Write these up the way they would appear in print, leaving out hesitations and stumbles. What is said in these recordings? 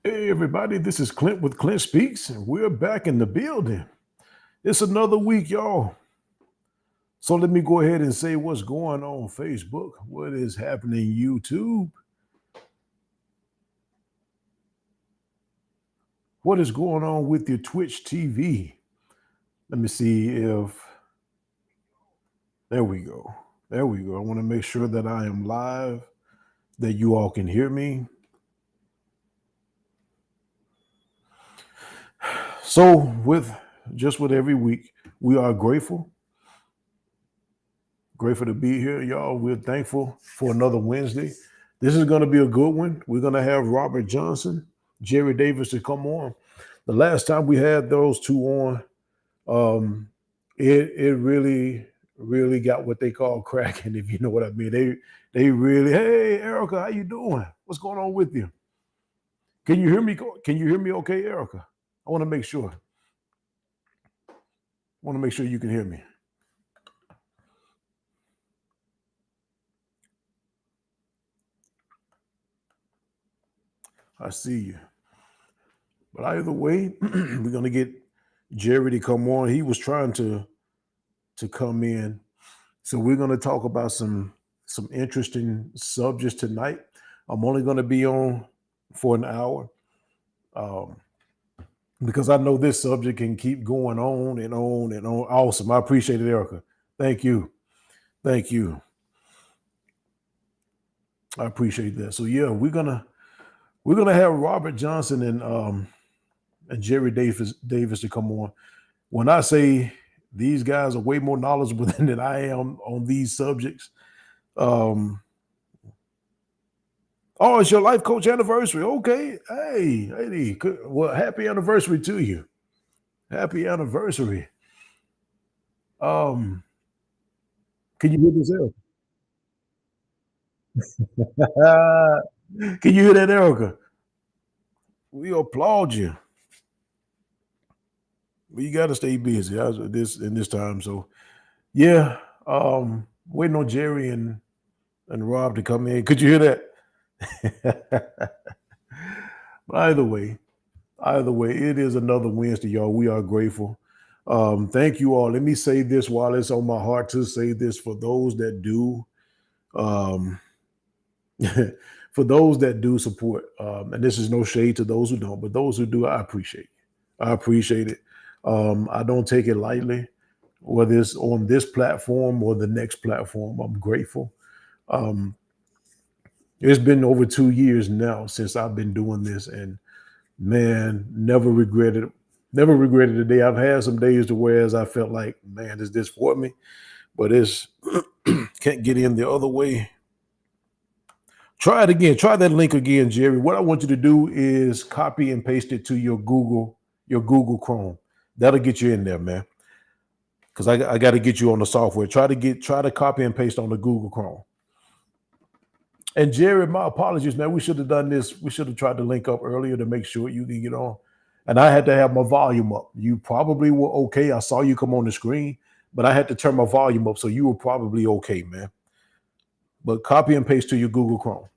Hey, everybody, this is Clint with Clint Speaks, and we're back in the building. It's another week, y'all. So let me go ahead and say what's going on Facebook, what is happening YouTube, what is going on with your Twitch TV. Let me see if, there we go. There we go. I want to make sure that I am live, that you all can hear me. So, with every week, we are grateful. Grateful to be here, y'all. We're thankful for another Wednesday. This is going to be a good one. We're going to have Robert Johnson, Jerry Davis to come on. The last time we had those two on, it really got what they call cracking, if you know what I mean. They really, hey Erica, how you doing? What's going on with you? Can you hear me? Can you hear me okay, Erica? I want to make sure. I want to make sure you can hear me. I see you. But either way, we're gonna get Jerry to come on. He was trying to come in, so we're gonna talk about some interesting subjects tonight. I'm only gonna be on for an hour, um, because I know this subject can keep going on and on and on. Awesome, I appreciate it, Erica. Thank you, thank you. I appreciate that. So yeah, we're gonna have Robert Johnson and Jerry Davis to come on. When I say these guys are way more knowledgeable than I am on these subjects. Um, oh, it's your life coach anniversary. Okay. Hey, well, happy anniversary to you. Happy anniversary. Um, can you hear this, Erica? Can you hear that, Erica? We applaud you. Well, you got to stay busy this in this time. So yeah, waiting on Jerry and Rob to come in. Could you hear that? But either way, it is another Wednesday, y'all. We are grateful. Thank you all. Let me say this while it's on my heart to say this for those that do, um, for those that do support. And this is no shade to those who don't, but those who do, I appreciate. I appreciate it. I don't take it lightly, whether it's on this platform or the next platform. I'm grateful. Um, it's been over 2 years now since I've been doing this, and man, never regretted a day. I've had some days to whereas I felt like, man, is this for me? But it's can't get in the other way. Try it again. Try that link again, Jerry. What I want you to do is copy and paste it to your Google Chrome. That'll get you in there, man. Because I got to get you on the software. Try to copy and paste on the Google Chrome. And Jerry, my apologies, man. We should have done this. We should have tried to link up earlier to make sure you can get on. And I had to have my volume up. You probably were okay. I saw you come on the screen, but I had to turn my volume up, so you were probably okay, man. But copy and paste to your Google Chrome.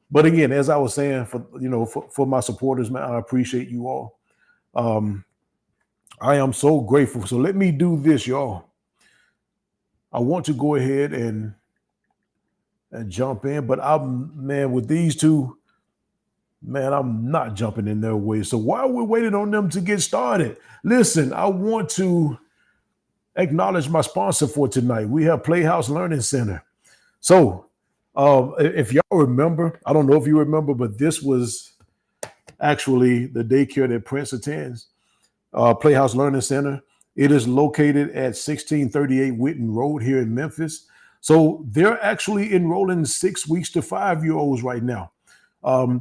But again, as I was saying, for my supporters, man, I appreciate you all. Um, I am so grateful. So let me do this, y'all. I want to go ahead and jump in, but I'm man with these two. Man, I'm not jumping in their way. So while we're waiting on them to get started, listen, I want to acknowledge my sponsor for tonight. We have Playhouse Learning Center. So if y'all remember, I don't know if you remember, but this was actually the daycare that Prince attends, Playhouse Learning Center. It is located at 1638 Whitten Road here in Memphis. So they're actually enrolling 6 weeks to 5-year-olds right now.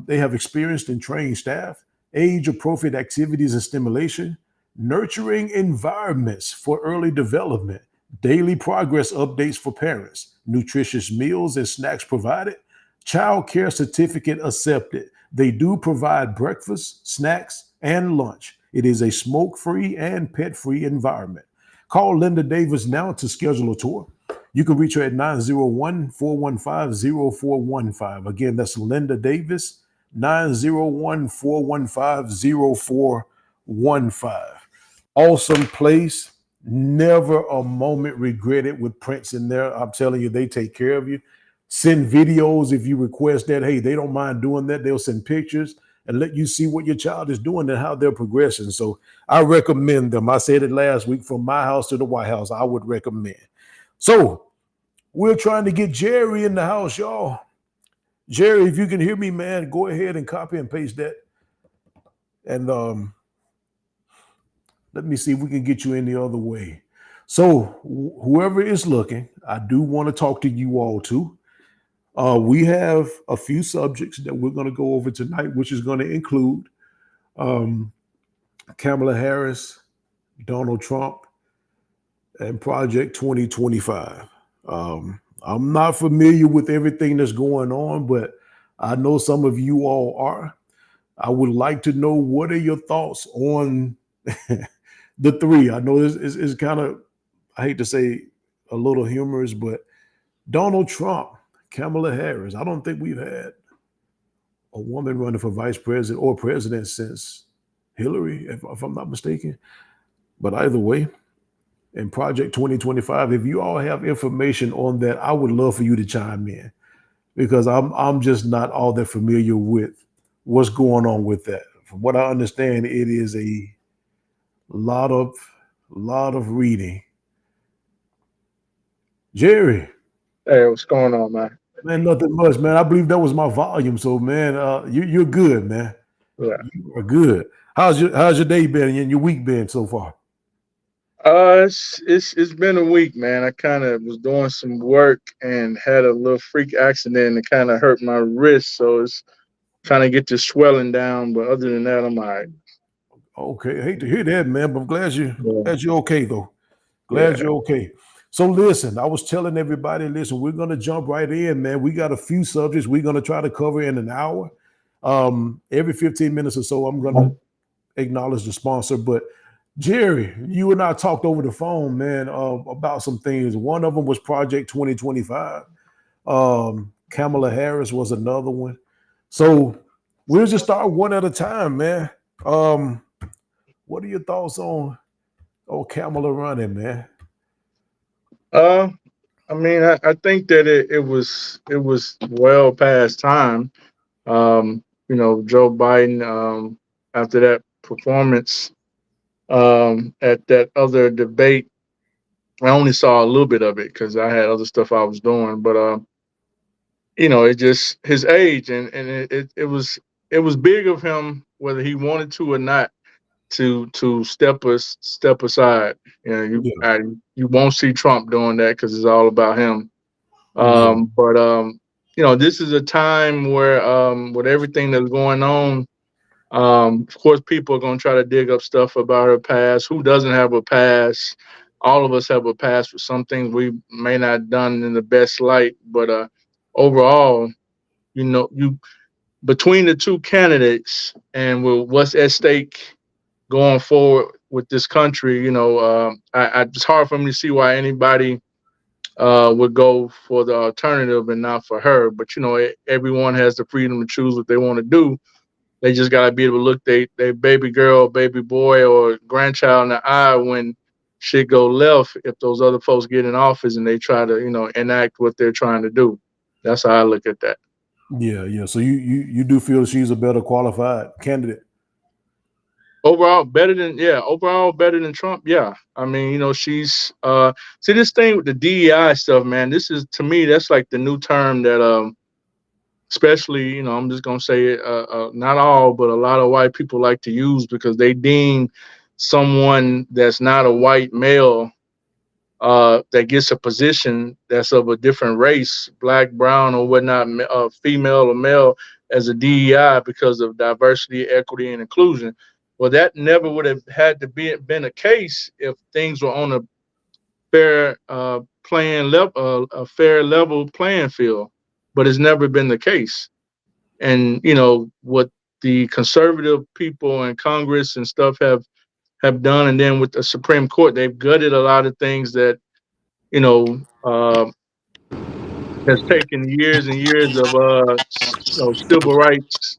They have experienced and trained staff, age appropriate activities and stimulation, nurturing environments for early development, daily progress updates for parents, nutritious meals and snacks provided, child care certificate accepted. They do provide breakfast, snacks, and lunch. It is a smoke free and pet free environment. Call Linda Davis now to schedule a tour. You can reach her at 901 415 0415. Again, that's Linda Davis, 901 415 0415. Awesome place. Never a moment regretted with Prince in there. I'm telling you, they take care of you. Send videos if you request that. Hey, they don't mind doing that. They'll send pictures and let you see what your child is doing and how they're progressing. So I recommend them. I said it last week, from my house to the White House, I would recommend. So we're trying to get Jerry in the house, y'all. Jerry, if you can hear me, man, go ahead and copy and paste that. And let me see if we can get you in the other way. So, whoever is looking, I do want to talk to you all too. We have a few subjects that we're going to go over tonight, which is going to include um, Kamala Harris, Donald Trump, and Project 2025. I'm not familiar with everything that's going on, but I know some of you all are. I would like to know, what are your thoughts on the three? I know it's kind of, I hate to say, a little humorous, but Donald Trump, Kamala Harris. I don't think we've had a woman running for vice president or president since Hillary, if I'm not mistaken. But either way, in Project 2025, if you all have information on that, I would love for you to chime in, because I'm just not all that familiar with what's going on with that. From what I understand, it is a lot of reading. Jerry, Hey, what's going on, man? man, nothing much, man. I believe that was my volume. So, man, you're good, man. Yeah. You are good. How's your day been and your week been so far? It's been a week, man. I kind of was doing some work and had a little freak accident and kind of hurt my wrist, so it's trying to get the swelling down. But other than that, I'm all right. Okay, I hate to hear that, man, but I'm Yeah, glad you're okay though. Glad yeah. you're okay. So listen, I was telling everybody, listen, we're gonna jump right in, man. We got a few subjects we're gonna try to cover in an hour. Every 15 minutes or so, I'm gonna acknowledge the sponsor. But Jerry, you and I talked over the phone, man, about some things. One of them was Project 2025. Kamala Harris was another one. So we'll just start one at a time, man. Um, what are your thoughts on Kamala running, man? Uh, I mean, I think that it was well past time. Joe Biden, after that performance, at that other debate, I only saw a little bit of it because I had other stuff I was doing, but it just his age and it was big of him whether he wanted to or not to step aside. Yeah, You won't see Trump doing that because it's all about him. yeah, But this is a time where with everything that's going on, of course, people are going to try to dig up stuff about her past. Who doesn't have a past? All of us have a past for some things we may not have done in the best light, but overall, you between the two candidates and with what's at stake going forward with this country, it's hard for me to see why anybody would go for the alternative and not for her. But everyone has the freedom to choose what they want to do. They just gotta be able to look they baby girl, baby boy, or grandchild in the eye when shit go left. If those other folks get in office and they try to enact what they're trying to do, that's how I look at that. yeah. So you do feel she's a better qualified candidate? Overall better than Trump. Yeah. I mean, she's see this thing with the DEI stuff, man. This is to me that's like the new term that especially, I'm just gonna say it, not all, but a lot of white people like to use because they deem someone that's not a white male that gets a position that's of a different race, black, brown, or whatnot, female or male, as a DEI because of diversity, equity, and inclusion. Well, that never would have had to be been a case if things were on a fair playing level, a fair level playing field. But it's never been the case. And what the conservative people in Congress and stuff have done, and then with the Supreme Court, they've gutted a lot of things that you know, uh, has taken years and years of civil rights.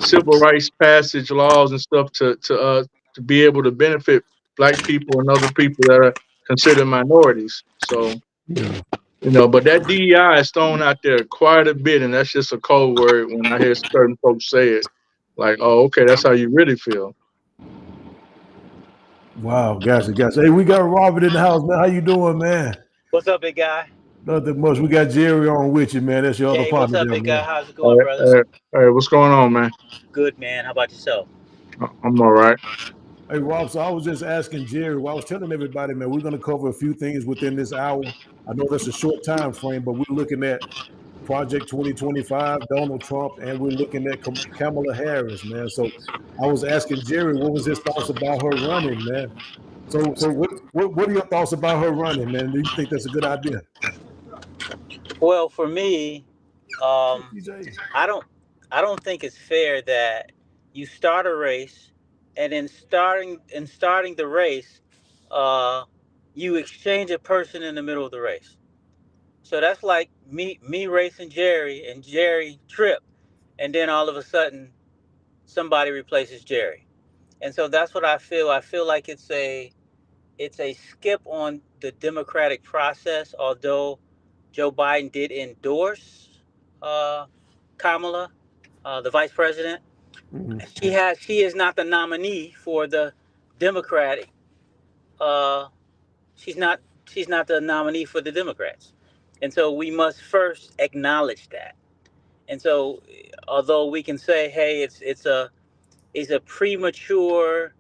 civil rights passage laws and stuff to be able to benefit black people and other people that are considered minorities. So Yeah. but that DEI is thrown out there quite a bit, and that's just a code word when I hear certain folks say it. Like, oh, okay, that's how you really feel. Wow, gotcha, gotcha. Hey, we got Robert in the house, man. How you doing, man? What's up, big guy? Nothing much. We got Jerry on with you, man. That's your other Hey, what's partner up, there, big guy? man. How's it All going, right, brothers? all right, all right, what's going on, man? Good, man. How about yourself? I'm all right. Hey, Rob. So I was just asking Jerry. Well, I was telling everybody, man, we're going to cover a few things within this hour. I know that's a short time frame, but we're looking at Project 2025, Donald Trump, and we're looking at Kamala Harris, man. So I was asking Jerry, what was his thoughts about her running, man? So what are your thoughts about her running, man? Do you think that's a good idea? Well, for me, Hey, um, TJ. I don't, I don't think it's fair that you start a race, and in starting the race, uh, you exchange a person in the middle of the race. So that's like me racing Jerry and Jerry trip, and then all of a sudden somebody replaces Jerry, and so that's what I feel. I feel like it's a skip on the democratic process, although Joe Biden did endorse uh, Kamala, the vice president. Mhm. She is not the nominee for the Democratic. Uh, she's not she's not the nominee for the Democrats, and so we must first acknowledge that. And so, although we can say, hey, it's a premature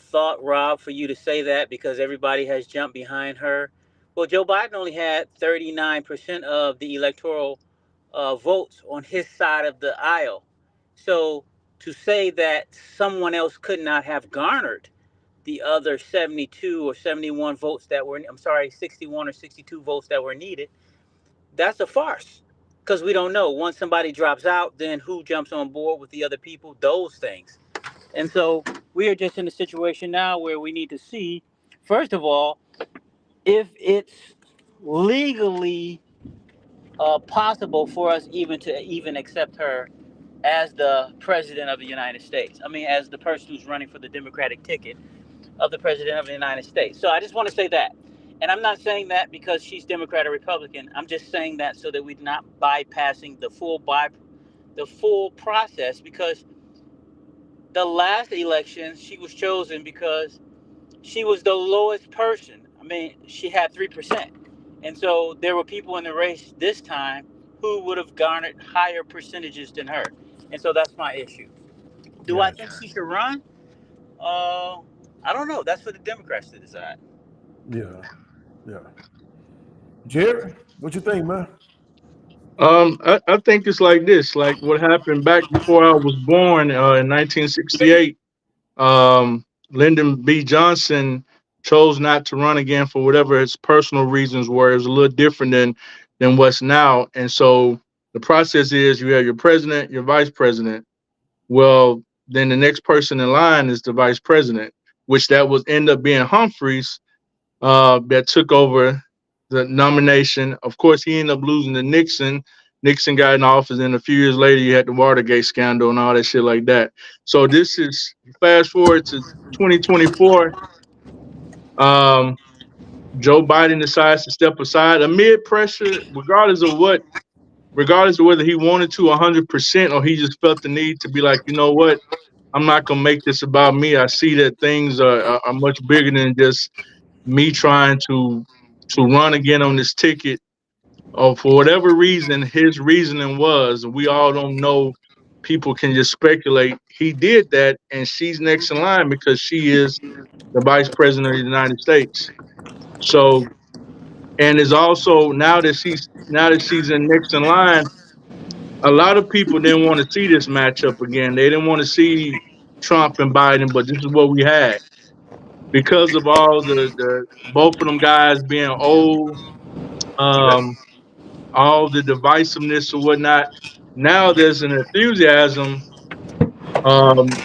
thought, Rob, for you to say that because everybody has jumped behind her. Well, Joe Biden only had 39% of the electoral votes on his side of the aisle. So to say that someone else could not have garnered the other 72 or 71 votes that were, I'm sorry, 61 or 62 votes that were needed, that's a farce. Because we don't know. Once somebody drops out, then who jumps on board with the other people? Those things. And so we are just in a situation now where we need to see, first of all, if it's legally possible for us even to even accept her as the president of the United States. I mean, as the person who's running for the Democratic ticket of the president of the United States. So I just want to say that. And I'm not saying that because she's Democrat or Republican. I'm just saying that so that we're not bypassing the full process because the last election she was chosen because she was the lowest person. I mean, she had 3%. And so there were people in the race this time who would have garnered higher percentages than her. And so that's my issue. Do I think Gotcha. she should run? Uh, I don't know. That's for the Democrats to decide. Yeah. Yeah. Jerry, what you think, man? I think it's like this, like what happened back before I was born in 1968. Lyndon B. Johnson chose not to run again for whatever his personal reasons were. It was a little different than what's now, and so the process is you have your president, your vice president. Well, then the next person in line is the vice president, which that was end up being Humphreys, that took over the nomination. Of course, he ended up losing to Nixon. Nixon got in office, and a few years later, you had the Watergate scandal and all that shit like that. So this is fast forward to 2024. Um, Joe Biden decides to step aside amid pressure, regardless of whether he wanted to 100% or he just felt the need to be like, you know what, I'm not gonna make this about me. I see that things are much bigger than just me trying to run again on this ticket, or for whatever reason his reasoning was, we all don't know, people can just speculate he did that, and she's next in line because she is the vice president of the United States. So, and is also, now that she's in next in line, a lot of people didn't want to see this matchup again. They didn't want to see Trump and Biden, but this is what we had because of all the both of them guys being old, um, all the divisiveness or whatnot. Now there's an enthusiasm, um,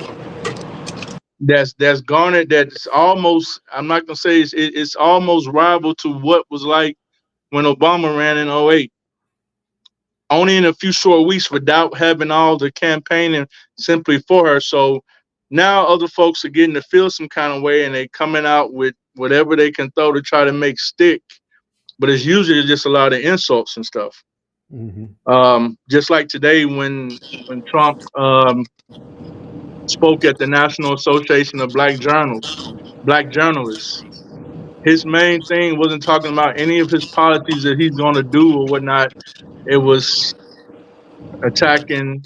that's garnered, that's almost, I'm not gonna say it's almost rival to what was like when Obama ran in '08. only in a few short weeks without having all the campaigning simply for her. So now other folks are getting to feel some kind of way, and they coming out with whatever they can throw to try to make stick. But it's usually just a lot of insults and stuff. Hmm. Just like today when Trump spoke at the National Association of Black Journalists. His main thing wasn't talking about any of his policies that he's going to do or whatnot. It was attacking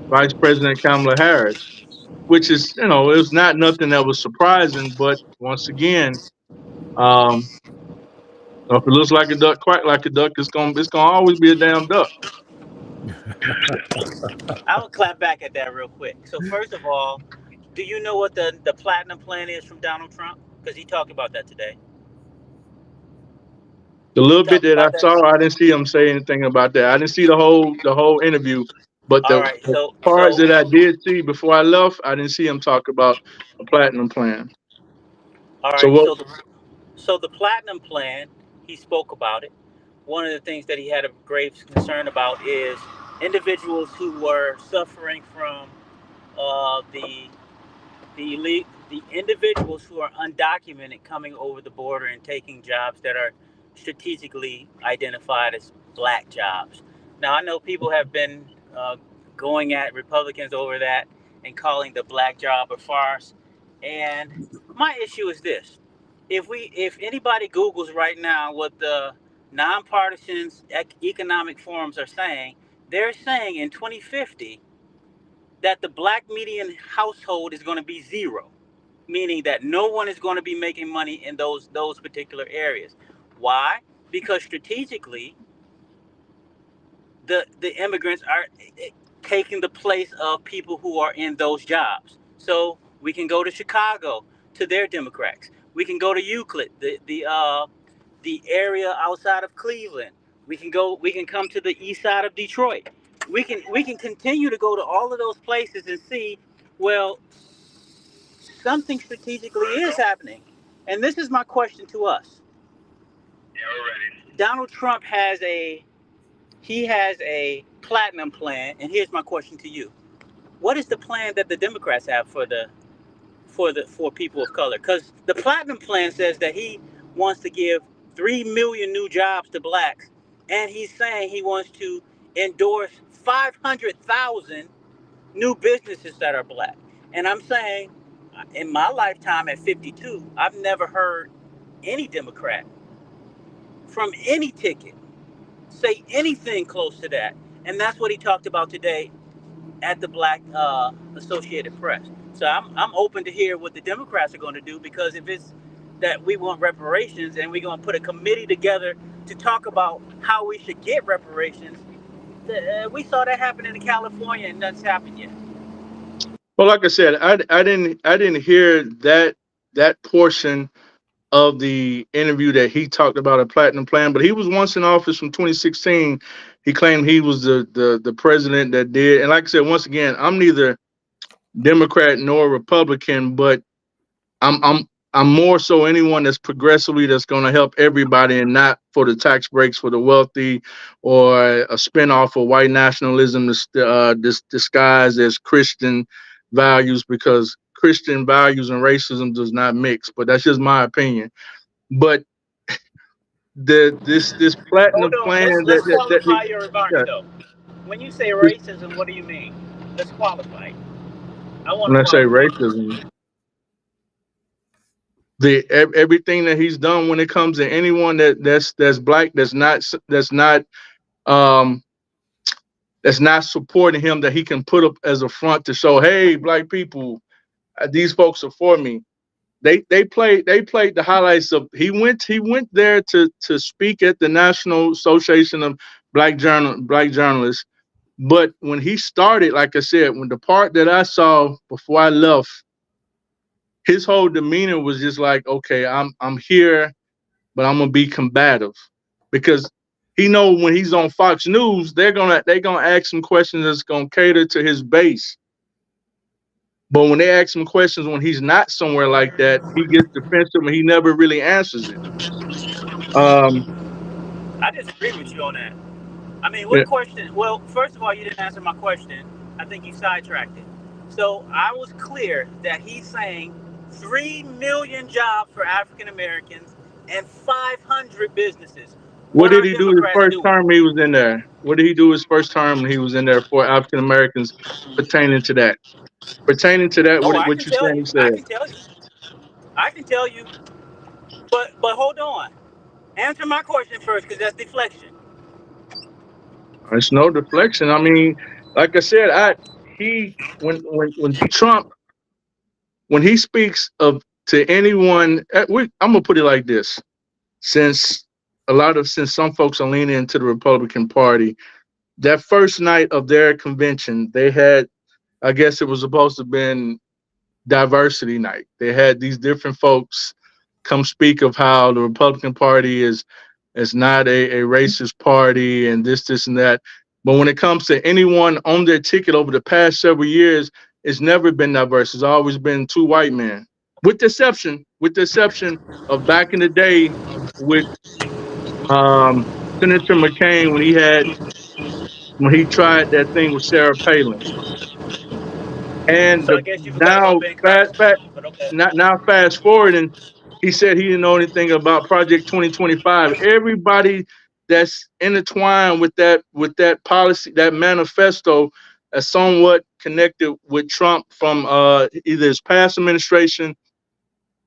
Vice President Kamala Harris, which is, it was not nothing that was surprising. But once again, um, if it looks like a duck, quack like a duck, it's gonna always be a damn duck. I will clap back at that real quick. So first of all, do you know what the platinum plan is from Donald Trump? Because he talked about that today. The He little bit talked that I about that. saw, I didn't see him say anything about that. I didn't see the whole interview, but All the, right. the So parts so that I did see before I left, I didn't see him talk about a platinum plan. all So right. what? So the platinum plan, he spoke about it. One of the things that he had a grave concern about is individuals who were suffering from the the individuals who are undocumented coming over the border and taking jobs that are strategically identified as black jobs. Now I know people have been going at Republicans over that and calling the black job a farce. And my issue is this: if anybody Googles right now what the nonpartisan economic forums are saying, they're saying in 2050 that the black median household is going to be zero, meaning that no one is going to be making money in those particular areas. Why? Because strategically, the immigrants are taking the place of people who are in those jobs. So we can go to Chicago to their Democrats. We can go to Euclid, the area outside of Cleveland. We can go. We can come to the east side of Detroit. We can continue to go to all of those places and see. Well, something strategically is happening, and this is my question to us. Donald Trump has a platinum plan, and here's my question to you: what is the plan that the Democrats have for people of color? Because the platinum plan says that he wants to give 3 million new jobs to blacks, and he's saying he wants to endorse 500,000 new businesses that are black. And I'm saying, in my lifetime at 52, I've never heard any Democrat from any ticket say anything close to that. And that's what he talked about today at the Black Associated Press. So I'm open to hear what the Democrats are going to do, because if it's that we want reparations and we're going to put a committee together to talk about how we should get reparations, we saw that happen in California and nothing's happened yet. Well, like I said, I didn't hear that portion of the interview that he talked about a platinum plan. But he was once in office from 2016. He claimed he was the president that did. And like I said, once again, I'm neither Democrat nor Republican, but I'm more so anyone that's progressively that's going to help everybody and not for the tax breaks for the wealthy or a spinoff of white nationalism disguised as Christian values, because Christian values and racism does not mix. But that's just my opinion. But this Hold platinum on, plan let's qualify your remarks yeah, though. When you say this, racism, what do you mean? Let's qualify. I want when to I say qualify. racism, everything that he's done when it comes to anyone that's black um that's not supporting him, that he can put up as a front to show, hey, black people, these folks are for me. They played the highlights of he went there to speak at the National Association of Black Journalists. But when he started, like I said, when the part that I saw before I left, his whole demeanor was just like, okay, I'm here, but I'm gonna be combative, because he know when he's on Fox News, they're gonna ask him questions that's gonna cater to his base. But when they ask him questions when he's not somewhere like that, he gets defensive and he never really answers it. Um, I disagree with you on that. I mean, Yeah. what question? Well, first of all, you didn't answer my question. I think you sidetracked it. So I was clear that he's saying 3 million jobs for African Americans and 500 businesses. What What did are he do his Democrats first doing? term he was in there? What did he do his first term when he was in there for African Americans pertaining to that? Pertaining to that, Oh, I what can you tell saying he you. I said? can tell you. I can tell you. But hold on. Answer my question first, because that's deflection. It's no deflection. I mean, like I said, I he when Trump when he speaks of to anyone, I'm gonna put it like this: since since some folks are leaning into the Republican Party, that first night of their convention, they had, I guess it was supposed to have been diversity night. They had these different folks come speak of how the Republican Party is not a racist party and this and that. But when it comes to anyone on their ticket over the past several years, it's never been diverse. It's always been two white men, with the exception of back in the day with Senator McCain when he tried that thing with Sarah Palin. And So I the guess you forgot about now Ben fast Carson. fact But okay. now fast forward, and he said he didn't know anything about Project 2025. Everybody that's intertwined with that policy, that manifesto, is somewhat connected with Trump from either his past administration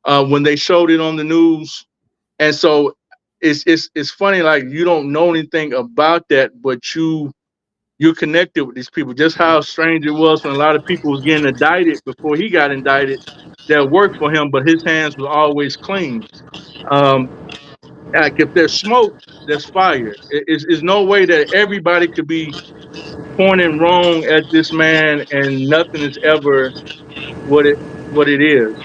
when they showed it on the news. And so it's funny, like you don't know anything about that, but you're connected with these people. Just how strange it was when a lot of people was getting indicted before he got indicted that worked for him, but his hands were always clean. Um, like if there's smoke, there's fire. It's no way that everybody could be pointing wrong at this man and nothing is ever what it is.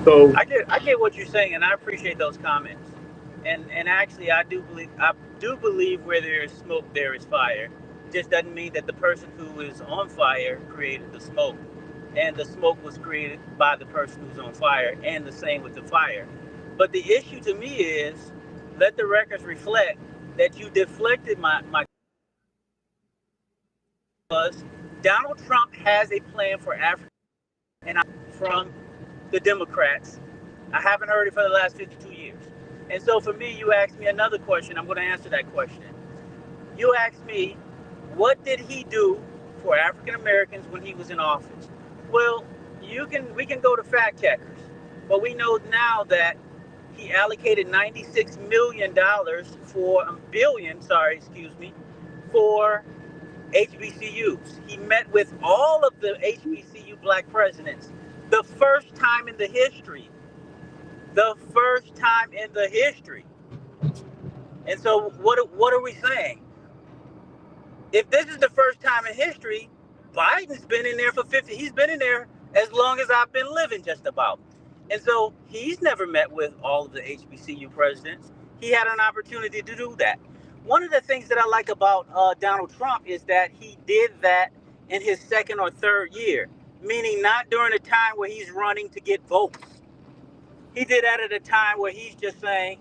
So I get what you're saying, and I appreciate those comments. And actually, I do believe where there is smoke, there is fire. It just doesn't mean that the person who is on fire created the smoke, and the smoke was created by the person who's on fire, and the same with the fire. But the issue to me is, let the records reflect that you deflected my was Donald Trump has a plan for Africa and from the Democrats. I haven't heard it for the last 52 years. And so for me, you asked me another question. I'm going to answer that question. You asked me, what did he do for African Americans when he was in office? Well, we can go to fact checkers, but we know now that he allocated $96 million for a billion, sorry, excuse me, for HBCUs. He met with all of the HBCU black presidents. The first time in the history. The first time in the history. And so what are we saying? If this is the first time in history, Biden's been in there for 50. He's been in there as long as I've been living, just about. And so he's never met with all of the HBCU presidents. He had an opportunity to do that. One of the things that I like about Donald Trump is that he did that in his second or third year, meaning not during a time where he's running to get votes. He did that at a time where he's just saying,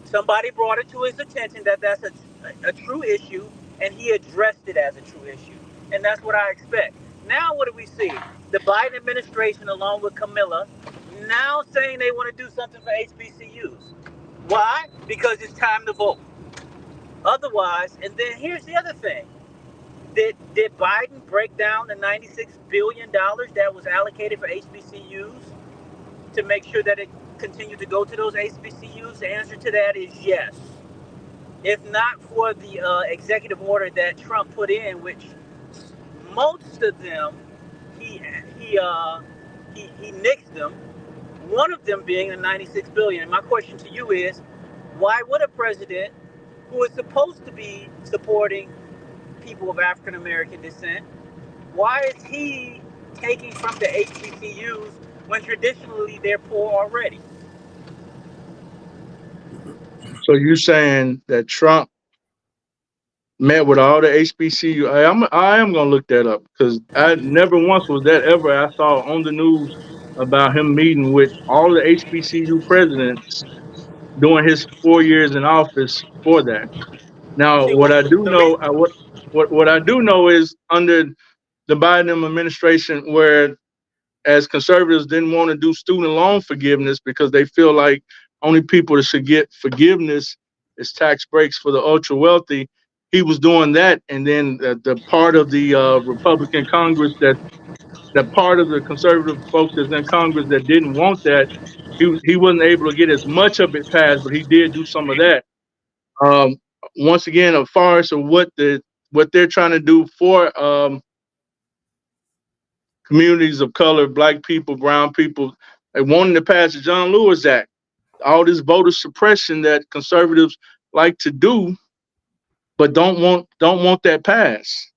somebody brought it to his attention that that's a true issue, and he addressed it as a true issue. And that's what I expect. Now, what do we see? The Biden administration, along with Camilla, now saying they want to do something for HBCUs. Why? Because it's time to vote. Otherwise, and then here's the other thing. Did Biden break down the $96 billion that was allocated for HBCUs to make sure that it continued to go to those HBCUs? The answer to that is yes. If not for the executive order that Trump put in, which most of them he he uh, he nixed them. One of them being the 96 billion. And my question to you is, why would a president who is supposed to be supporting people of African American descent, why is he taking from the HBCUs when traditionally they're poor already? so you saying that Trump met with all the HBCU. I am gonna look that up because I never once was that ever I saw on the news about him meeting with all the HBCU presidents during his 4 years in office for that. Now, See, what what I do the know, reason? what I do know is under the Biden administration, where as conservatives didn't want to do student loan forgiveness because they feel like only people that should get forgiveness is tax breaks for the ultra wealthy. He was doing that, and then the part of the Republican Congress that part of the conservative folks that's in Congress that didn't want that, he wasn't able to get as much of it passed, but he did do some of that. Um, Once again, as far as what they're trying to do for communities of color, black people, brown people, they wanted to pass the John Lewis Act. All this voter suppression that conservatives like to do, but don't want that passed.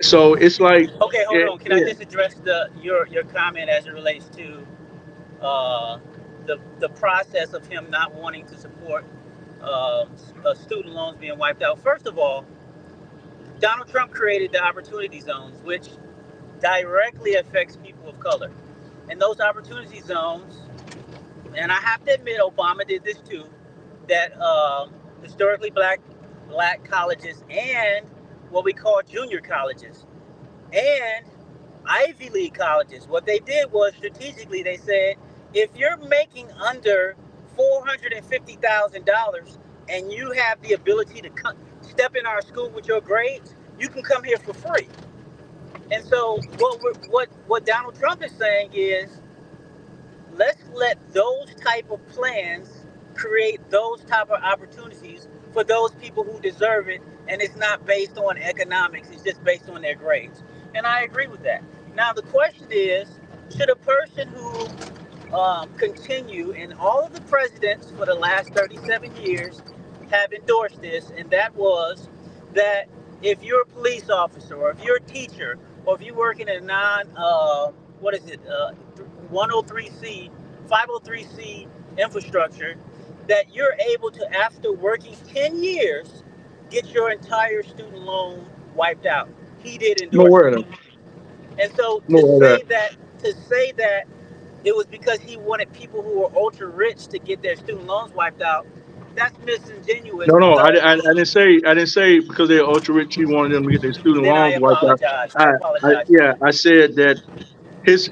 So it's like, Okay, hold yeah, on. Can I yeah. just address your comment as it relates to uh, the process of him not wanting to support student loans being wiped out? First of all, Donald Trump created the opportunity zones, which directly affects people of color. And those opportunity zones, and I have to admit, Obama did this too, that historically black colleges and what we call junior colleges and Ivy League colleges, what they did was strategically they said, if you're making under $450,000 and you have the ability to step in our school with your grades, you can come here for free. And so what Donald Trump is saying is, let's let those type of plans create those type of opportunities for those people who deserve it, and it's not based on economics, it's just based on their grades. And I agree with that. Now the question is, should a person who continue, and all of the presidents for the last 37 years have endorsed this, and that was that if you're a police officer or if you're a teacher or if you work in a what is it, 103C, 503C infrastructure, that you're able to, after working 10 years, get your entire student loan wiped out. He did I'm endorse aware of that. that. And so I'm aware of to say that it was because he wanted people who were ultra rich to get their student loans wiped out, that's disingenuous No, because I didn't say because they're ultra rich he wanted them to get their student then I loans wiped out. apologize. I apologize for Yeah, that. I said that his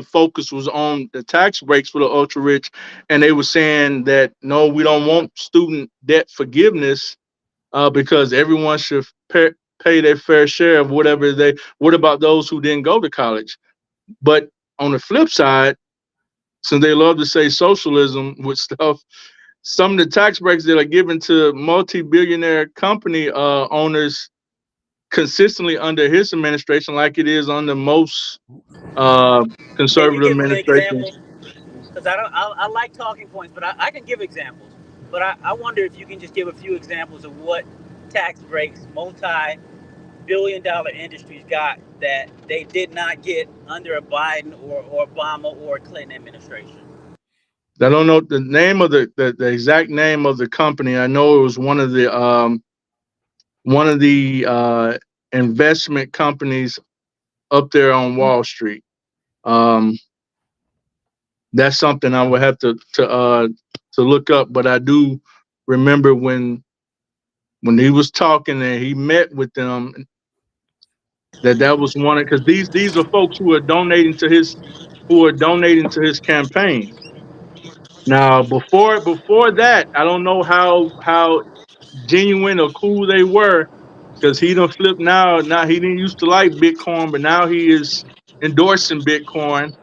focus was on the tax breaks for the ultra rich, and they were saying that no, we don't want student debt forgiveness because everyone should pay their fair share of whatever they. What about those who didn't go to college? But on the flip side, since they love to say socialism with stuff, some of the tax breaks that are given to multi-billionaire company owners consistently under his administration, like it is under most uh, Can you conservative give an administrations. example? Because I like talking points, but I can give examples. But I wonder if you can just give a few examples of what tax breaks multi-billion-dollar industries got that they did not get under a Biden or Obama or Clinton administration. I don't know the name of the exact name of the company. I know it was one of the investment companies up there on Wall Street. Um, that's something I would have to look up. But I do remember when he was talking and he met with them, that was one of, because these are folks who are donating to his campaign. Now before that, I don't know how genuine or cool they were, because he done flipped now. Now he didn't used to like Bitcoin, but now he is endorsing Bitcoin.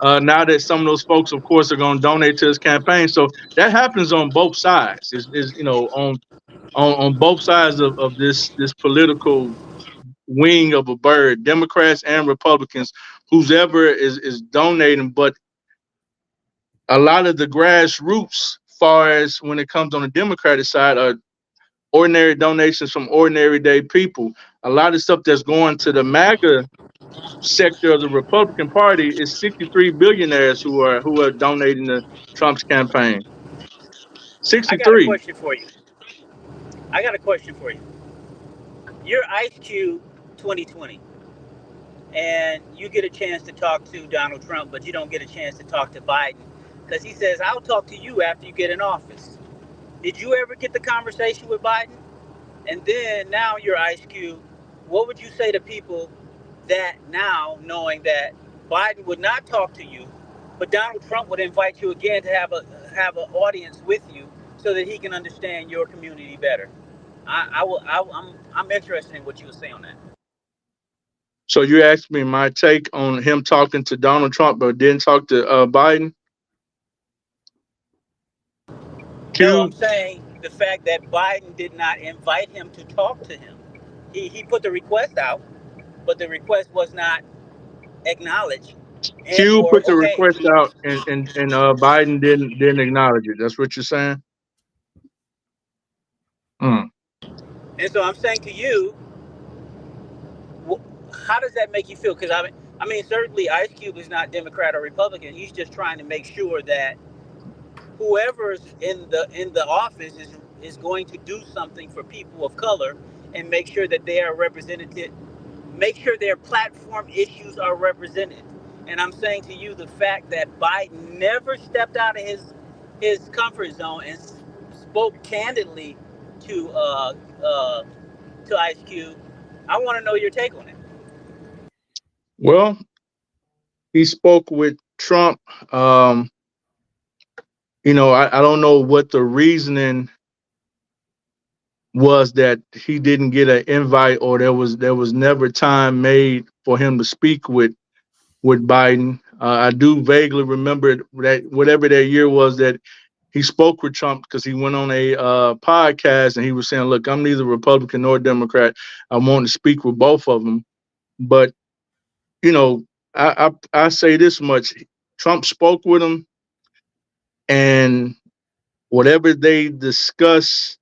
Now that some of those folks, of course, are going to donate to his campaign, so that happens on both sides. Is on both sides of this political wing of a bird, Democrats and Republicans, who's ever is donating. But a lot of the grassroots, far as when it comes on the Democratic side, are ordinary donations from ordinary day people. A lot of stuff that's going to the MAGA sector of the Republican Party is 63 billionaires who are donating to Trump's campaign. I got a 63. question for you. I got a question for you. You're Ice Cube 2020, and you get a chance to talk to Donald Trump, but you don't get a chance to talk to Biden because he says, I'll talk to you after you get in office. Did you ever get the conversation with Biden? And then now you're Ice Cube. What would you say to people that now knowing that Biden would not talk to you, but Donald Trump would invite you again to have an audience with you so that he can understand your community better? I'm interested in what you would say on that. So you asked me my take on him talking to Donald Trump, but didn't talk to Biden. No, I'm Q saying the fact that Biden did not invite him to talk to him. He put the request out, but the request was not acknowledged and Q or put the okay. request out, and Biden didn't acknowledge it. That's what you're saying. Mm. And so I'm saying to you, how does that make you feel? Because I mean, certainly Ice Cube is not Democrat or Republican. He's just trying to make sure that whoever's in the office is going to do something for people of color and make sure that they are represented, make sure their platform issues are represented. And I'm saying to you, the fact that Biden never stepped out of his comfort zone and spoke candidly to uh, uh, to Ice Cube, I want to know your take on it. Well, he spoke with Trump. Um, I don't know what the reasoning was that he didn't get an invite, or there was never time made for him to speak with Biden. I do vaguely remember that whatever that year was that he spoke with Trump, because he went on a podcast and he was saying, "Look, I'm neither Republican nor Democrat. I want to speak with both of them." But you know, I say this much: Trump spoke with him, and whatever they discuss,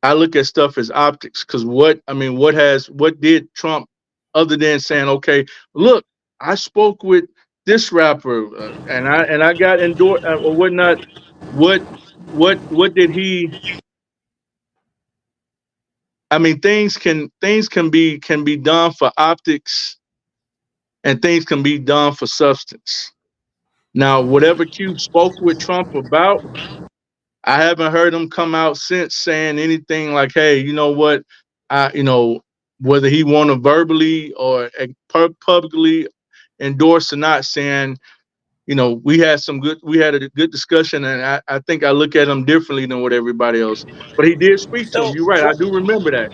I look at stuff as optics. Because what did Trump, other than saying, "Okay, look, I spoke with this rapper, and I got endorsed or whatnot." What what did he? I mean, things can be done for optics, and things can be done for substance. Now, whatever Cube spoke with Trump about, I haven't heard him come out since saying anything like, "Hey, you know what? I, you know, whether he want to verbally or publicly endorse or not, saying, we had a good discussion, and I think I look at him differently than what everybody else." But he did speak to him. So You're right. I do remember that.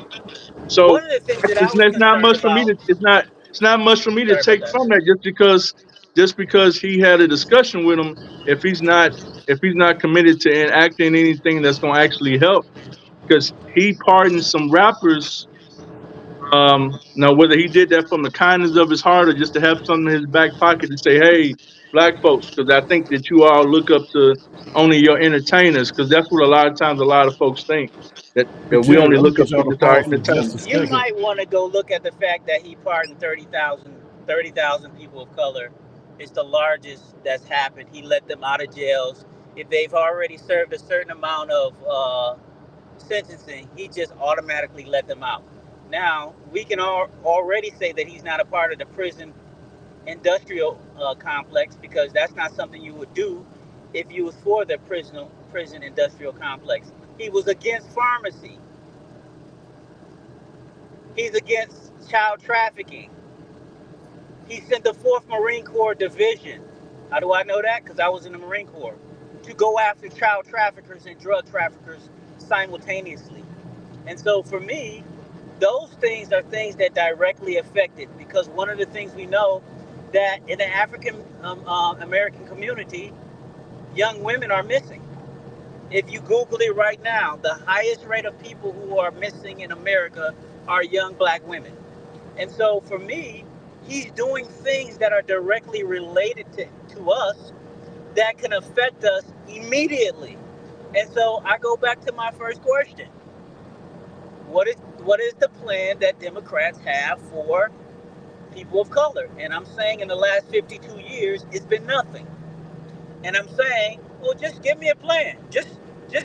So one of the things that I it's, was it's not concerned much for me about. to it's not much for me to Sorry about take that. from that, just because he had a discussion with him. If he's not committed to enacting anything that's going to actually help, because he pardoned some rappers. Now, whether he did that from the kindness of his heart or just to have something in his back pocket to say, "Hey, black folks," because I think that you all look up to only your entertainers, because that's what a lot of times a lot of folks think, Hey that we Jerry, only I'm gonna look up get to y'all to just our pause for just a entertainers. You second. might want to go look at the fact that he pardoned 30,000 people of color. It's the largest that's happened. He let them out of jails. If they've already served a certain amount of sentencing, he just automatically let them out. Now, we can already say that he's not a part of the prison industrial complex, because that's not something you would do if you was for the prison industrial complex. He was against pharmacy. He's against child trafficking. He sent the 4th Marine Corps Division. How do I know that? Because I was in the Marine Corps. To go after child traffickers and drug traffickers simultaneously. And so for me, those things are things that directly affect it. Because one of the things we know, that in the African American community, young women are missing. If you Google it right now, the highest rate of people who are missing in America are young black women. And so for me, he's doing things that are directly related to us that can affect us immediately. And so I go back to my first question. What is the plan that Democrats have for people of color? And I'm saying in the last 52 years, it's been nothing. And I'm saying, well, just give me a plan. Just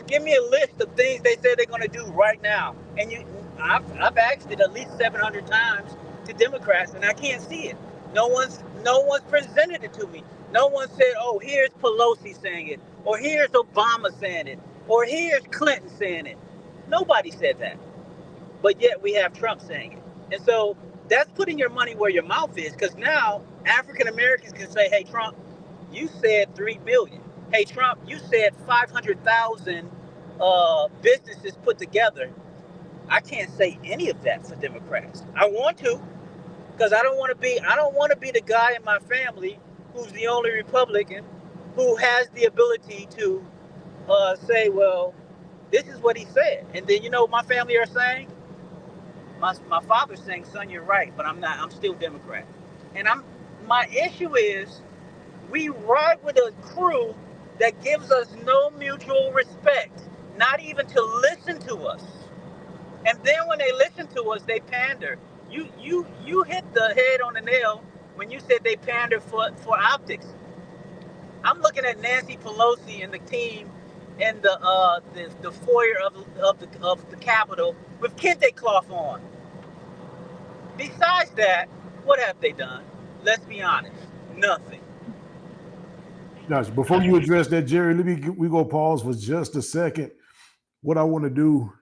give me a list of things they say they're going to do right now. And I've asked it at least 700 times to Democrats, and I can't see it. No one's presented it to me. No one said, oh, here's Pelosi saying it. or here's Obama saying it, or here's Clinton saying it. Nobody said that, but yet we have Trump saying it. And so that's putting your money where your mouth is, because now African Americans can say, hey, Trump, you said 3 billion. Hey, Trump, you said 500,000 businesses put together. I can't say any of that for Democrats. I want to, because I don't want to be the guy in my family who's the only Republican who has the ability to say, well, this is what he said. And then, my family are saying, my father's saying, son, you're right, but I'm not. I'm still Democrat. And my issue is we ride with a crew that gives us no mutual respect, not even to listen to us. And then when they listen to us, they pander. You hit the head on the nail when you said they pander for optics. I'm looking at Nancy Pelosi and the team in the foyer of the Capitol with kente cloth on. Besides that, what have they done? Let's be honest, nothing. Gotcha. Before you address that, Jerry, we go pause for just a second. What I want to do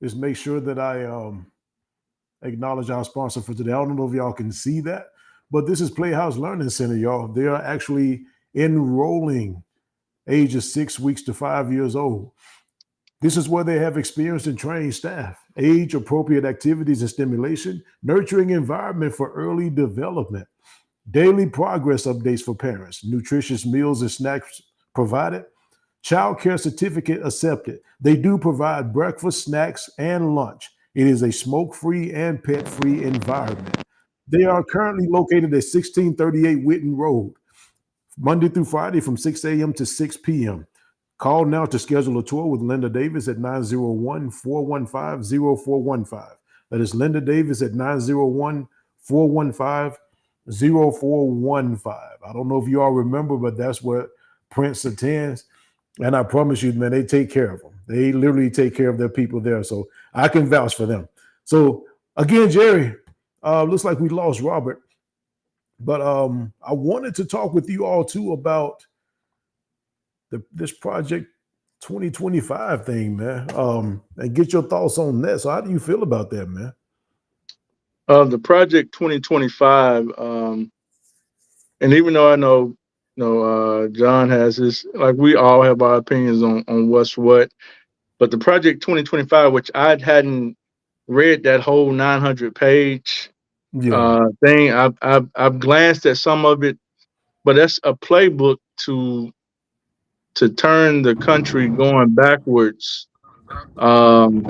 is make sure that I acknowledge our sponsor for today. I don't know if y'all can see that, but this is Playhouse Learning Center, y'all. They are actually enrolling ages 6 weeks to 5 years old. This is where they have experienced and trained staff, age appropriate activities and stimulation, nurturing environment for early development, daily progress updates for parents, nutritious meals and snacks provided, child care certificate accepted. They do provide breakfast, snacks, and lunch. It is a smoke free and pet free environment. They are currently located at 1638 Witten Road, Monday through Friday from 6 a.m. to 6 p.m. Call now to schedule a tour with Linda Davis at 901 415 0415. That is Linda Davis at 901 415 0415. I don't know if you all remember, but that's what Prince attends. And I promise you, man, they take care of them. They literally take care of their people there. So I can vouch for them. So again, Jerry, looks like we lost Robert. But I wanted to talk with you all too about this project 2025 thing, man, and get your thoughts on that. So how do you feel about that, man? The project 2025, and even though I know, John has his, like we all have our opinions on what's what, but the project 2025, which I hadn't read that whole 900-page Yeah. thing. I've glanced at some of it, but that's a playbook to turn the country going backwards. Um,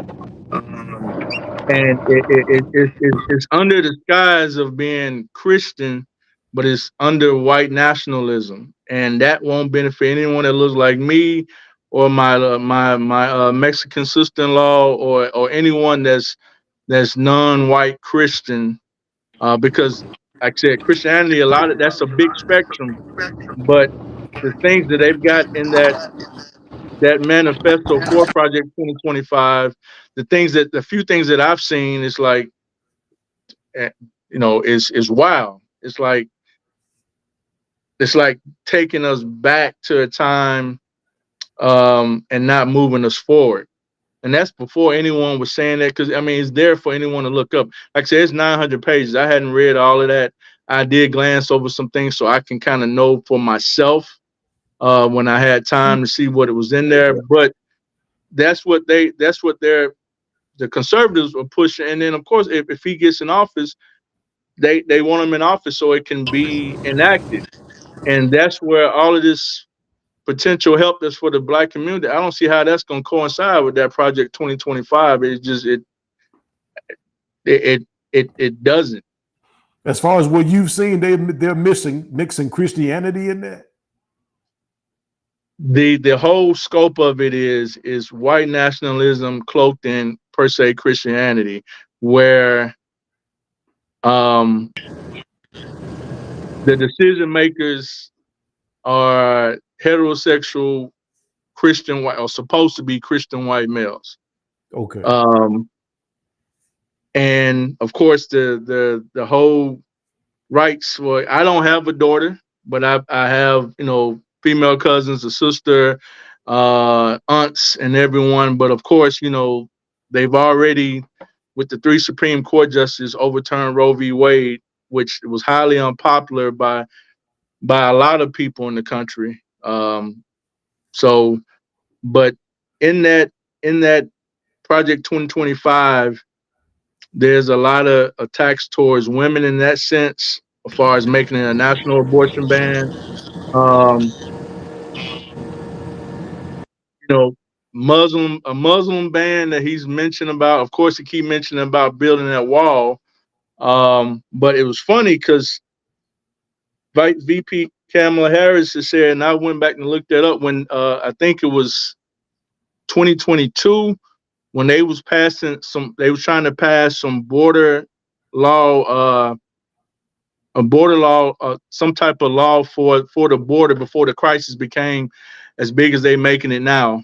and it's under the guise of being Christian, but it's under white nationalism, and that won't benefit anyone that looks like me or my Mexican sister-in-law or anyone that's non-white Christian, because like I said, Christianity, a lot of that's a big spectrum, but the things that they've got in that manifesto for Project 2025, the few things that I've seen is like, eh, is wild. It's like taking us back to a time, and not moving us forward. And that's before anyone was saying that, because I mean it's there for anyone to look up. Like I said, it's 900 pages. I hadn't read all of that. I did glance over some things so I can kind of know for myself, when I had time to see what it was in there. But that's what the conservatives are pushing. And then of course, if he gets in office, they want him in office so it can be enacted. And that's where all of this potential help that's for the black community, I don't see how that's going to coincide with that Project 2025. It doesn't. As far as what you've seen, they're mixing Christianity in that. The whole scope of it is white nationalism cloaked in per se Christianity, where um the decision makers are heterosexual Christian white, or supposed to be Christian white males. Okay. Um, and of course, the whole rights for, I don't have a daughter, but I have female cousins, a sister, aunts, and everyone. But of course, they've already, with the three Supreme Court justices, overturned Roe v. Wade, which was highly unpopular by a lot of people in the country. So, but in that in that Project 2025, there's a lot of attacks towards women in that sense, as far as making it a national abortion ban. Um, you know, Muslim ban that he's mentioned about. Of course, he keep mentioning about building that wall. But it was funny because VP Kamala Harris has said, and I went back and looked that up when I think it was 2022 when they was trying to pass some law, border law, some type of law for the border before the crisis became as big as they making it now.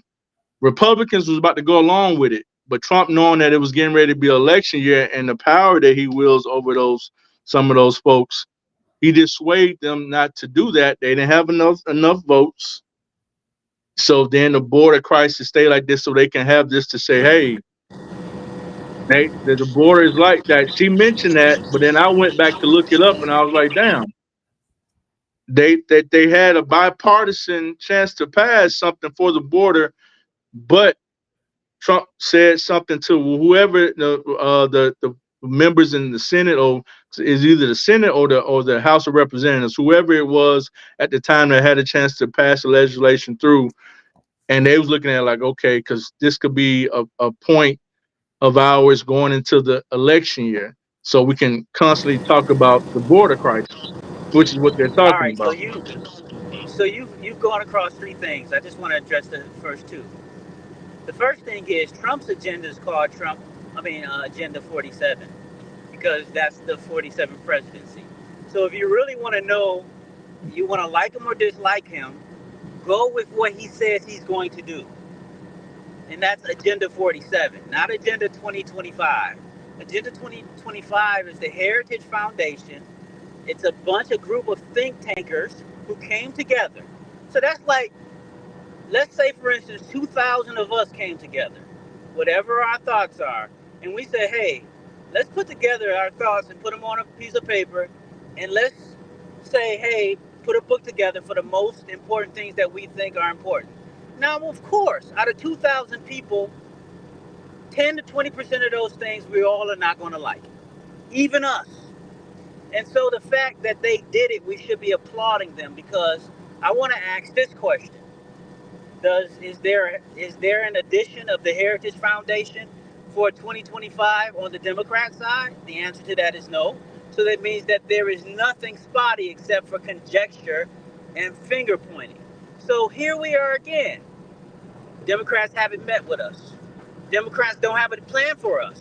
Republicans was about to go along with it, but Trump, knowing that it was getting ready to be election year and the power that he wields over some of those folks, he dissuaded them not to do that. They didn't have enough votes. So then the border crisis stay like this, so they can have this to say, hey, the border is like that. She mentioned that, but then I went back to look it up, and I was like, damn, they had a bipartisan chance to pass something for the border, but Trump said something to whoever the members in the Senate, or is either the Senate or the House of Representatives, whoever it was at the time that had a chance to pass the legislation through, and they was looking at it like, okay, because this could be a point of ours going into the election year, so we can constantly talk about the border crisis, which is what they're All talking right, so about. you've gone across three things. I just want to address the first two. The first thing is Trump's agenda is called Agenda 47, because that's the 47th presidency. So if you really want to know, you want to like him or dislike him, go with what he says he's going to do. And that's Agenda 47, not Agenda 2025. Agenda 2025 is the Heritage Foundation. It's a group of think tankers who came together. So that's like, let's say, for instance, 2,000 of us came together, whatever our thoughts are, and we say, hey, let's put together our thoughts and put them on a piece of paper, and let's say, hey, put a book together for the most important things that we think are important. Now, of course, out of 2,000 people, 10 to 20% of those things we all are not going to like, even us. And so the fact that they did it, we should be applauding them, because I want to ask this question. Is there an addition of the Heritage Foundation for 2025 on the Democrat side? The answer to that is no. So that means that there is nothing spotty except for conjecture and finger pointing. So here we are again. Democrats haven't met with us. Democrats don't have a plan for us.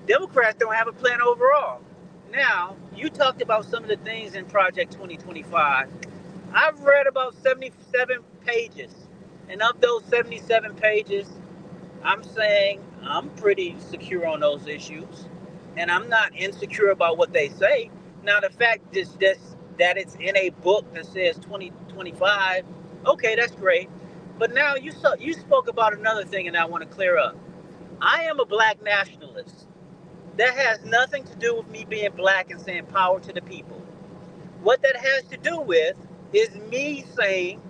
Democrats don't have a plan overall. Now, you talked about some of the things in Project 2025. I've read about 77 pages. And of those 77 pages, I'm saying I'm pretty secure on those issues. And I'm not insecure about what they say. Now, the fact is this, that it's in a book that says 2025, okay, that's great. But now you spoke about another thing, and I want to clear up. I am a black nationalist. That has nothing to do with me being black and saying power to the people. What that has to do with is me saying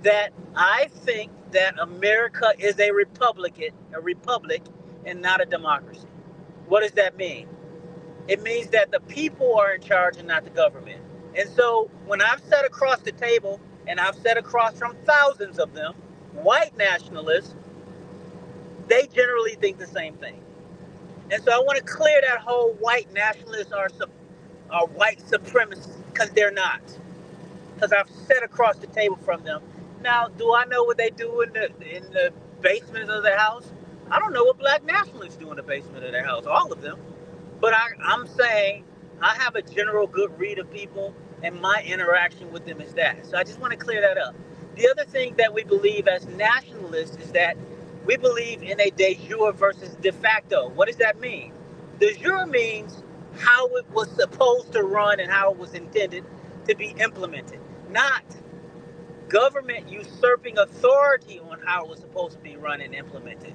that I think that America is a republic, and not a democracy. What does that mean? It means that the people are in charge and not the government. And so when I've sat across the table, and I've sat across from thousands of them, white nationalists, they generally think the same thing. And so I want to clear that whole white nationalists are white supremacists, because they're not. Because I've sat across the table from them. Now, do I know what they do in the basement of their house? I don't know what black nationalists do in the basement of their house, all of them. But I'm saying I have a general good read of people, and my interaction with them is that. So I just want to clear that up. The other thing that we believe as nationalists is that we believe in a de jure versus de facto. What does that mean? De jure means how it was supposed to run and how it was intended to be implemented, not government usurping authority on how it was supposed to be run and implemented.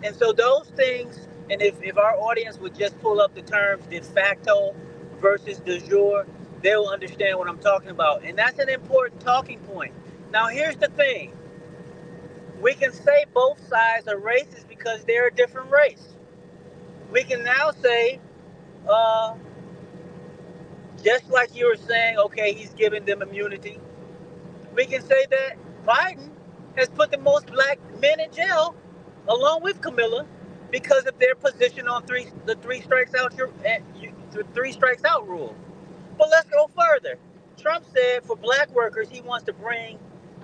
And so those things, and if our audience would just pull up the terms de facto versus de jure, they'll understand what I'm talking about. And that's an important talking point. Now, here's the thing: we can say both sides are racist because they're a different race. We can now say, uh, just like you were saying, okay, he's giving them immunity. We can say that Biden has put the most black men in jail, along with Camilla, because of their position on the three strikes out the three strikes out rule. But let's go further. Trump said for black workers he wants to bring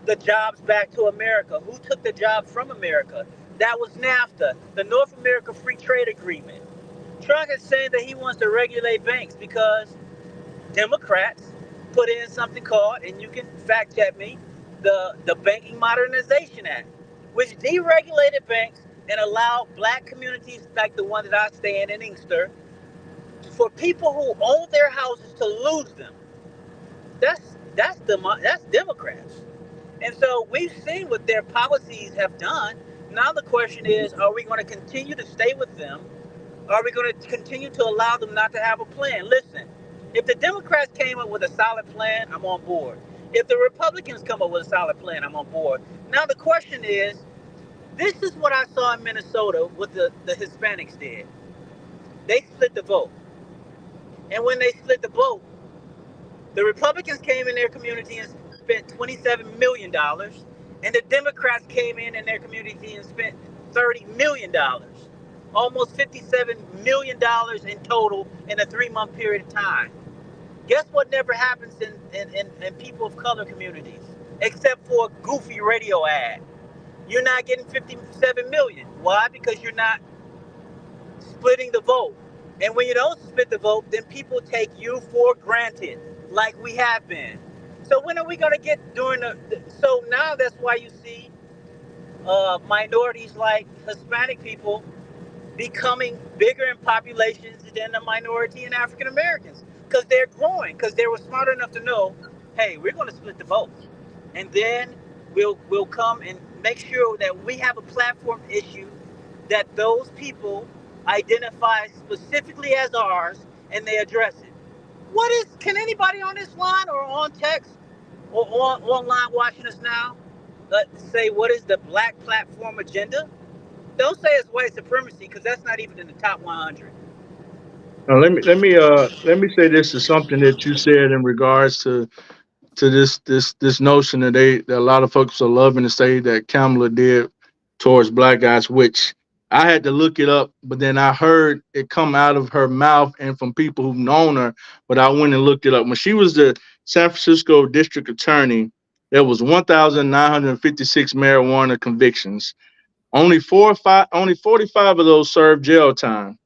the jobs back to America. Who took the jobs from America? That was NAFTA, the North America Free Trade Agreement. Trump is saying that he wants to regulate banks because Democrats put in something called, and you can fact check me, the Banking Modernization Act, which deregulated banks and allowed black communities like the one that I stay in Inkster, for people who own their houses to lose them. That's Democrats. And so we've seen what their policies have done. Now the question is, are we going to continue to stay with them? Are we going to continue to allow them not to have a plan? Listen, if the Democrats came up with a solid plan, I'm on board. If the Republicans come up with a solid plan, I'm on board. Now the question is, this is what I saw in Minnesota, what the Hispanics did. They split the vote. And when they split the vote, the Republicans came in their community and spent $27 million, and the Democrats came in their community and spent $30 million, almost $57 million in total in a 3 month period of time. Guess what never happens in people of color communities, except for a goofy radio ad? You're not getting 57 million. Why? Because you're not splitting the vote. And when you don't split the vote, then people take you for granted, like we have been. So when are we going to get during so now that's why you see minorities like Hispanic people becoming bigger in populations than the minority in African Americans, because they're growing, because they were smart enough to know, hey, we're going to split the vote, and then we'll come and make sure that we have a platform issue that those people identify specifically as ours, and they address it. What is? Can anybody on this line or on text or online watching us now, say what is the Black Platform agenda? Don't say it's white supremacy because that's not even in the top 100. Now, let me say this is something that you said in regards to this notion that that a lot of folks are loving to say that Kamala did towards black guys, which I had to look it up, but then I heard it come out of her mouth and from people who've known her, but I went and looked it up. When she was the San Francisco district attorney, there was 1,956 marijuana convictions. Only 45 of those served jail time.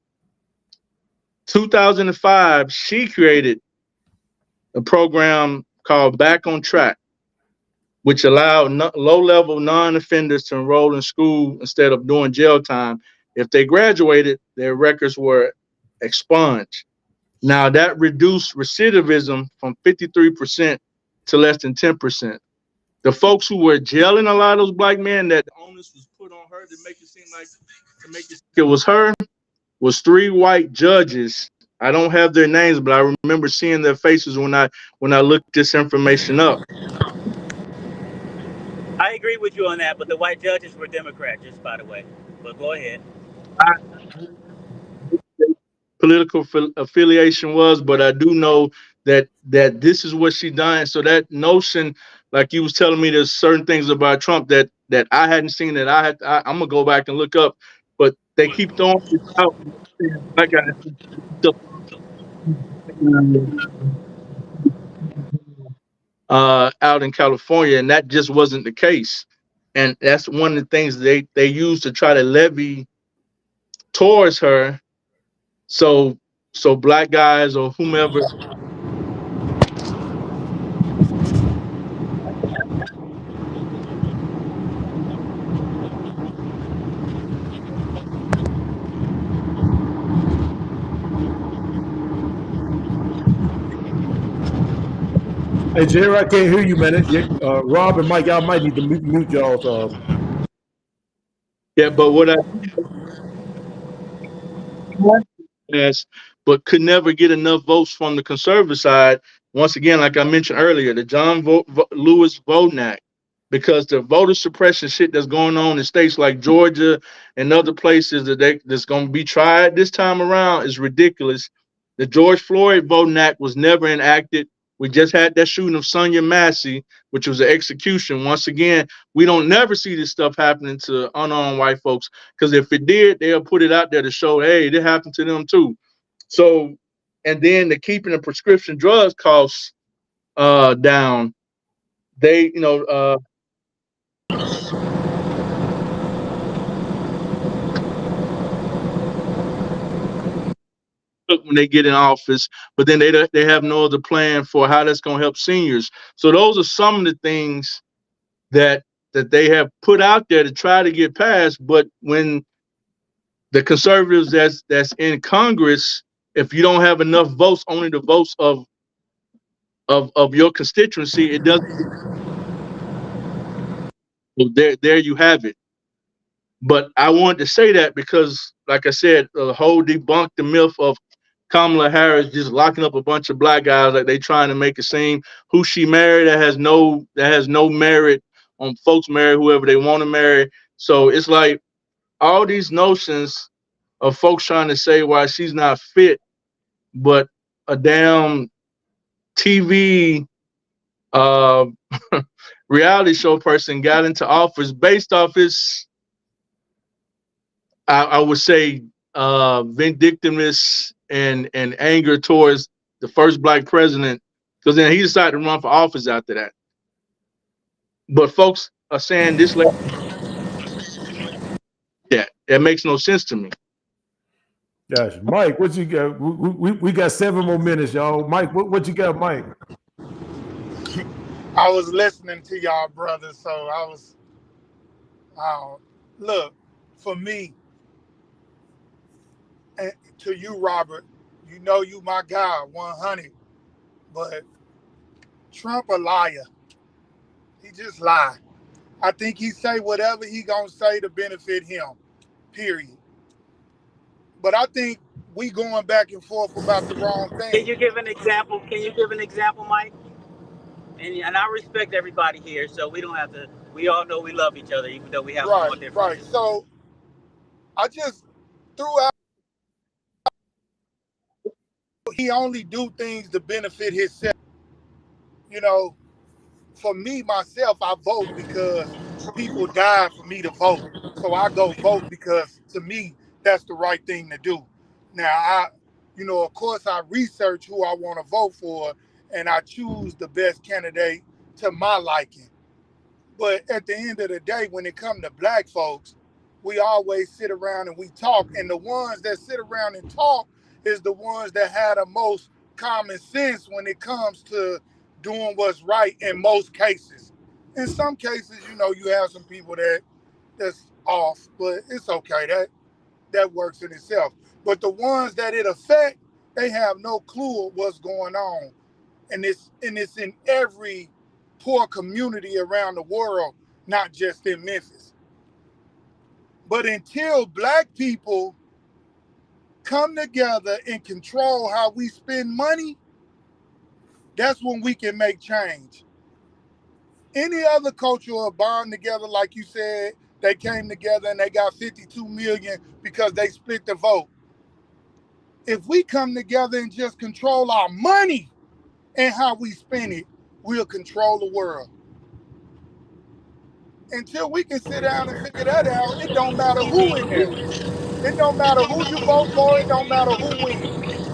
2005, she created a program called Back on Track, which allowed low-level non-offenders to enroll in school instead of doing jail time. If they graduated, their records were expunged. Now that reduced recidivism from 53% to less than 10%. The folks who were jailing a lot of those black men, that the onus was put on her to make it seem like to make it it was her, was three white judges. I don't have their names, but I remember seeing their faces when I looked this information up. I agree with you on that, but the white judges were Democrat, just by the way. But go ahead. Political affiliation was, but I do know that this is what she done. So that notion, like you was telling me, there's certain things about Trump that I hadn't seen that I'm gonna go back and look up, but they keep throwing this out. Like out in California, and that just wasn't the case. And that's one of the things they use to try to levy towards her. So black guys or whomever. Hey, Jerry, I can't hear you, man. Rob and Mike, y'all might need to mute y'all. Yeah, but what I yes, but could never get enough votes from the conservative side. Once again, like I mentioned earlier, the Lewis Vote because the voter suppression shit that's going on in states like Georgia and other places that's going to be tried this time around is ridiculous. The George Floyd Voting Act was never enacted. We just had that shooting of Sonia Massey, which was an execution. Once again, we don't never see this stuff happening to unarmed white folks because if it did, they'll put it out there to show, hey, it happened to them too. So, and then the keeping the prescription drugs costs down. They, when they get in office, but then they have no other plan for how that's going to help seniors. So those are some of the things that they have put out there to try to get passed. But when the conservatives that's in Congress, if you don't have enough votes, only the votes of your constituency, it doesn't. There you have it. But I wanted to say that because, like I said, the whole debunk the myth of Kamala Harris just locking up a bunch of black guys like they trying to make it seem who she married that has no merit on folks marry whoever they want to marry. So it's like all these notions of folks trying to say why she's not fit, but a damn TV uh, reality show person got into office based off his I would say vindictiveness and anger towards the first black president, because then he decided to run for office after that. But folks are saying this like that makes no sense to me. Gosh, Mike, what you got? We got 7 more minutes, y'all. Mike, what you got, Mike? I was listening to y'all brothers, so I was look, for me and to you, Robert, you know you my guy, 100. But Trump a liar. He just lie. I think he say whatever he gonna say to benefit him. Period. But I think we going back and forth about the wrong Can thing. you give an example? Can you give an example, Mike? And I respect everybody here, so we don't have to. We all know we love each other, even though we have small Right, right. differences. So I just threw out he only do things to benefit himself. You know, for me myself, I vote because people died for me to vote. So I go vote because to me that's the right thing to do. Now of course I research who I want to vote for and I choose the best candidate to my liking. But at the end of the day, when it comes to black folks, we always sit around and we talk. And the ones that sit around and talk is the ones that have the most common sense when it comes to doing what's right in most cases. In some cases, you have some people that's off, but it's okay. That works in itself. But the ones that it affect, they have no clue of what's going on, and it's in every poor community around the world, not just in Memphis. But until black people come together and control how we spend money, that's when we can make change. Any other culture will bond together, like you said, they came together and they got 52 million because they split the vote. If we come together and just control our money and how we spend it, we'll control the world. Until we can sit down and figure that out, it don't matter who in there. It don't matter who you vote for. It don't matter who wins.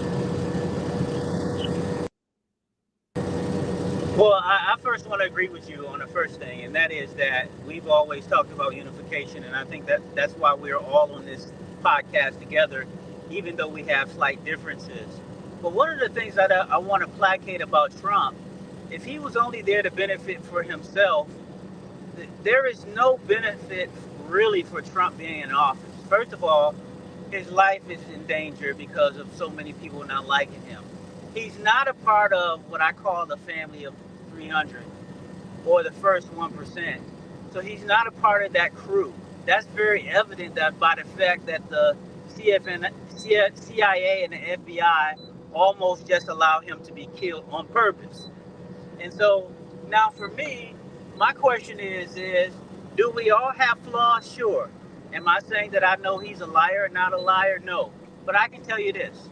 Well, I first want to agree with you on the first thing, and that is that we've always talked about unification, and I think that that's why we're all on this podcast together, even though we have slight differences. But one of the things that I want to placate about Trump, if he was only there to benefit for himself, there is no benefit really for Trump being in office. First of all, his life is in danger because of so many people not liking him. He's not a part of what I call the family of 300 or the first 1%. So he's not a part of that crew. That's very evident that by the fact that the CFN, CIA and the FBI almost just allowed him to be killed on purpose. And so now for me, my question is do we all have flaws? Sure. Am I saying that I know he's a liar or not a liar? No. But I can tell you this.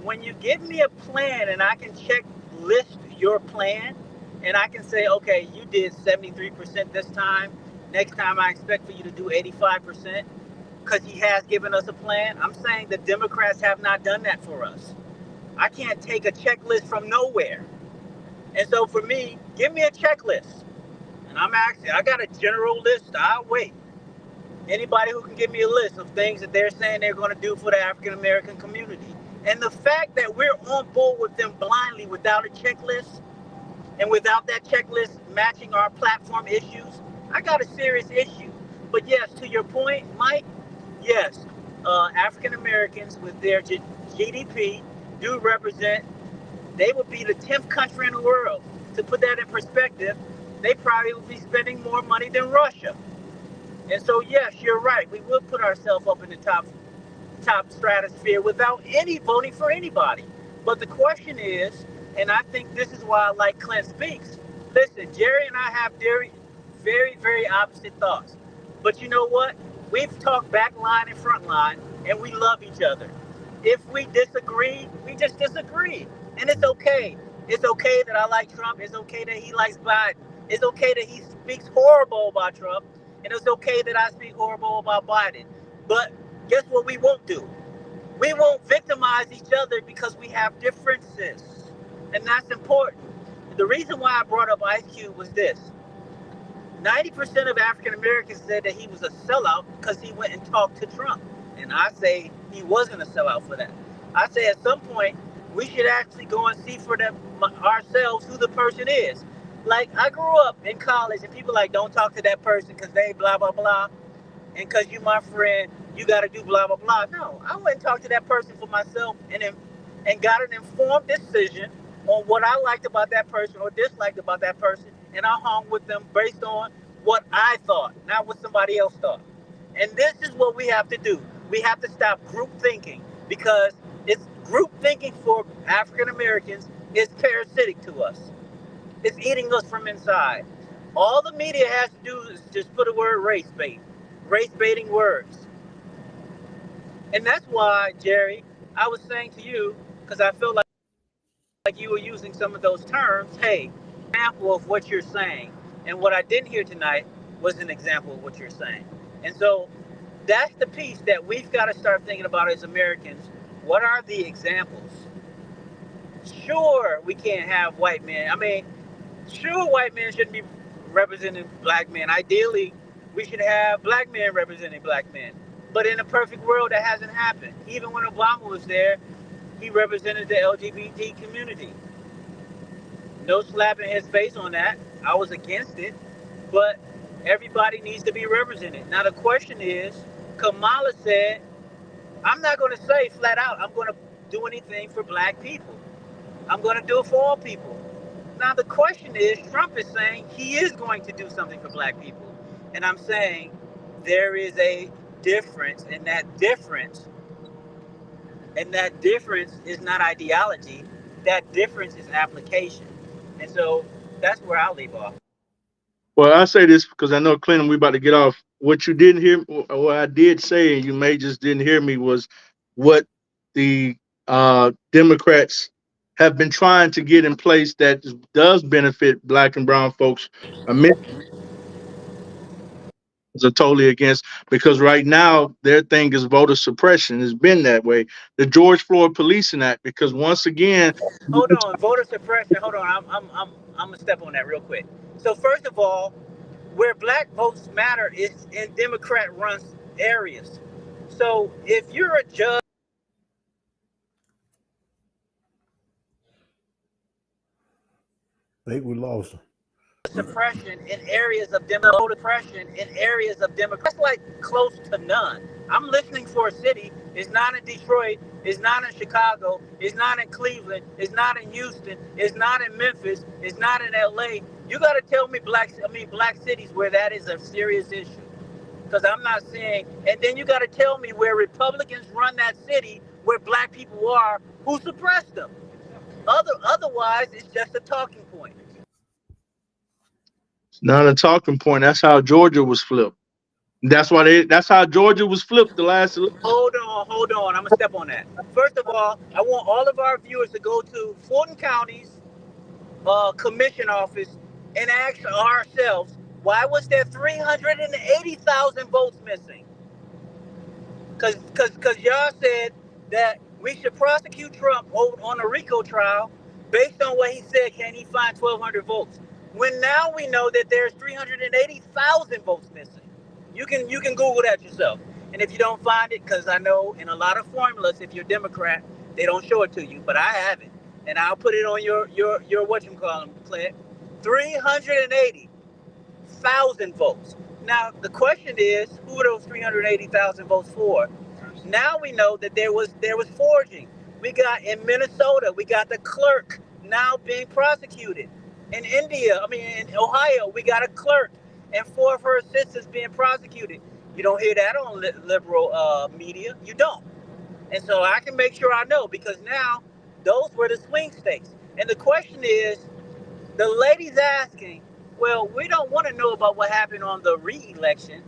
When you give me a plan and I can check list your plan and I can say, okay, you did 73% this time. Next time I expect for you to do 85% because he has given us a plan. I'm saying the Democrats have not done that for us. I can't take a checklist from nowhere. And so for me, give me a checklist. And I'm actually, I got a general list. I'll wait. Anybody who can give me a list of things that they're saying they're going to do for the African American community. And the fact that we're on board with them blindly without a checklist and without that checklist matching our platform issues, I got a serious issue. But yes, to your point, Mike, yes, African Americans with their GDP do represent, they would be the 10th country in the world. To put that in perspective, they probably would be spending more money than Russia. And so, yes, you're right. We will put ourselves up in the top stratosphere without any voting for anybody. But the question is, and I think this is why I like Clint Speaks. Listen, Jerry and I have very, very, very opposite thoughts. But you know what? We've talked back line and front line, and we love each other. If we disagree, we just disagree. And it's okay. It's okay that I like Trump. It's okay that he likes Biden. It's okay that he speaks horrible about Trump. And it's okay that I speak horrible about Biden. But guess what we won't do? We won't victimize each other because we have differences. And that's important. The reason why I brought up Ice Cube was this. 90% of African Americans said that he was a sellout because he went and talked to Trump. And I say he wasn't a sellout for that. I say at some point, we should actually go and see for them ourselves who the person is. Like, I grew up in college and people like, don't talk to that person because they blah, blah, blah. And because you my friend, you got to do blah, blah, blah. No, I went and talked to that person for myself and got an informed decision on what I liked about that person or disliked about that person. And I hung with them based on what I thought, not what somebody else thought. And this is what we have to do. We have to stop group thinking because it's group thinking for African Americans is parasitic to us. It's eating us from inside. All the media has to do is just put a word race baiting words. And that's why, Jerry, I was saying to you, because I feel like you were using some of those terms, hey, example of what you're saying. And what I didn't hear tonight was an example of what you're saying. And so that's the piece that we've got to start thinking about as Americans. What are the examples? Sure, we can't have white men. I mean, sure, white men shouldn't be representing black men. Ideally, we should have black men representing black men. But in a perfect world, that hasn't happened. Even when Obama was there, he represented the LGBT community. No slapping his face on that. I was against it. But everybody needs to be represented. Now, the question is, Kamala said, I'm not going to say flat out, I'm going to do anything for black people. I'm going to do it for all people. Now, the question is, Trump is saying he is going to do something for black people. And I'm saying there is a difference, and that difference is not ideology. That difference is application. And so that's where I'll leave off. Well, I say this because I know Clinton, we about to get off. What you didn't hear, what I did say, and you may just didn't hear me, was what the Democrats have been trying to get in place that does benefit black and brown folks. Americans are totally against because right now their thing is voter suppression. It's been that way. The George Floyd Policing Act, because once again, Hold on, voter suppression. Hold on, I'm gonna step on that real quick. So first of all, where black votes matter is in Democrat-run areas. So if you're a judge, I think we lost him. suppression in areas of voter suppression in areas of Democrats, that's like close to none. I'm listening for a city It's not in Detroit. It's not in Chicago. It's not in Cleveland. It's not in Houston. It's not in Memphis. It's not in LA. You got to tell me black cities where that is a serious issue. Because I'm not seeing. And then you got to tell me where Republicans run that city where black people are who suppress them. Otherwise, it's just a talking point. It's not a talking point. That's how Georgia was flipped. That's how Georgia was flipped the last election. Hold on. I'm gonna step on that. First of all, I want all of our viewers to go to Fulton County's commission office and ask ourselves, why was there 380,000 votes missing? Because y'all said that we should prosecute Trump on a RICO trial based on what he said. Can he find 1,200 votes? When now we know that there's 380,000 votes missing. You can Google that yourself. And if you don't find it, because I know in a lot of formulas, if you're Democrat, they don't show it to you, but I have it, and I'll put it on your whatchamacallit, Clint. 380,000 votes. Now the question is, who are those 380,000 votes for? Now we know that there was forging. We got in Minnesota, we got the clerk now being prosecuted. In Ohio, we got a clerk and 4 of her assistants being prosecuted. You don't hear that on liberal media. You don't. And so I can make sure I know, because now those were the swing states. And the question is, the lady's asking, well, we don't want to know about what happened on the re-election,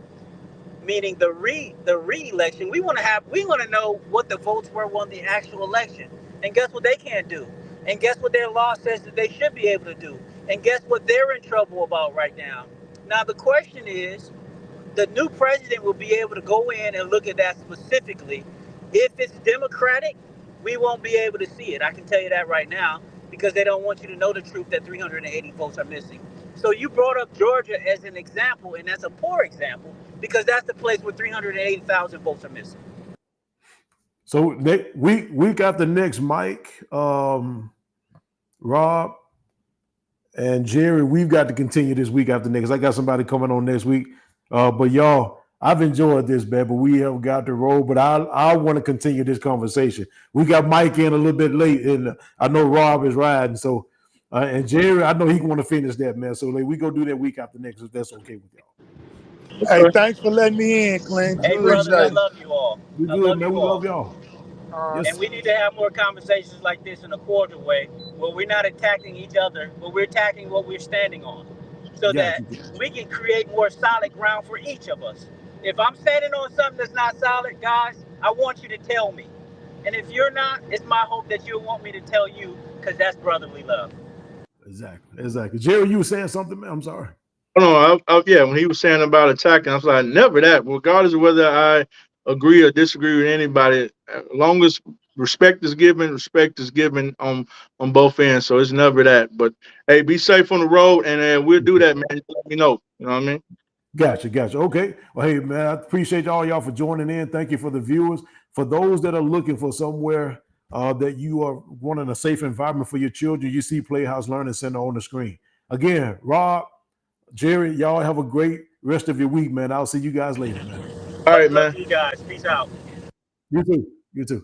meaning the re-election. We want to know what the votes were on the actual election. And guess what they can't do? And guess what their law says that they should be able to do? And guess what they're in trouble about right now? Now the question is, the new president will be able to go in and look at that specifically. If it's Democratic, we won't be able to see it. I can tell you that right now, because they don't want you to know the truth that 380 votes are missing. So you brought up Georgia as an example, and that's a poor example, because that's the place where 380,000 votes are missing. So we got the next Mike, Rob, and Jerry. We've got to continue this week after next. I got somebody coming on next week. But y'all, I've enjoyed this, man, but we have got to roll. But I want to continue this conversation. We got Mike in a little bit late, and I know Rob is riding. So, and Jerry, I know he want to finish that, man. So we go do that week after next, if that's okay with y'all. Hey, thanks for letting me in, Clint. Hey, Appreciate brothers, I it. love you all. We I good, love man. you We all. love y'all. Yes. And we need to have more conversations like this in a cordial way, where we're not attacking each other, but we're attacking what we're standing on, so that we can create more solid ground for each of us. If I'm standing on something that's not solid, guys, I want you to tell me. And if you're not, it's my hope that you'll want me to tell you, because that's brotherly love. Exactly. Jerry, you were saying something, man? I'm sorry. No, yeah, when he was saying about attacking, I was like, never that. Regardless of whether I agree or disagree with anybody, as long as respect is given on both ends. So it's never that. But hey, be safe on the road, and we'll do that, man. Just let me know. You know what I mean? Gotcha. Okay. Well, hey, man, I appreciate all y'all for joining in. Thank you for the viewers. For those that are looking for somewhere that you are wanting a safe environment for your children, you see Playhouse Learning Center on the screen. Again, Rob, Jerry, y'all have a great rest of your week, man. I'll see you guys later, man. All right, man. Love you guys. Peace out. You too.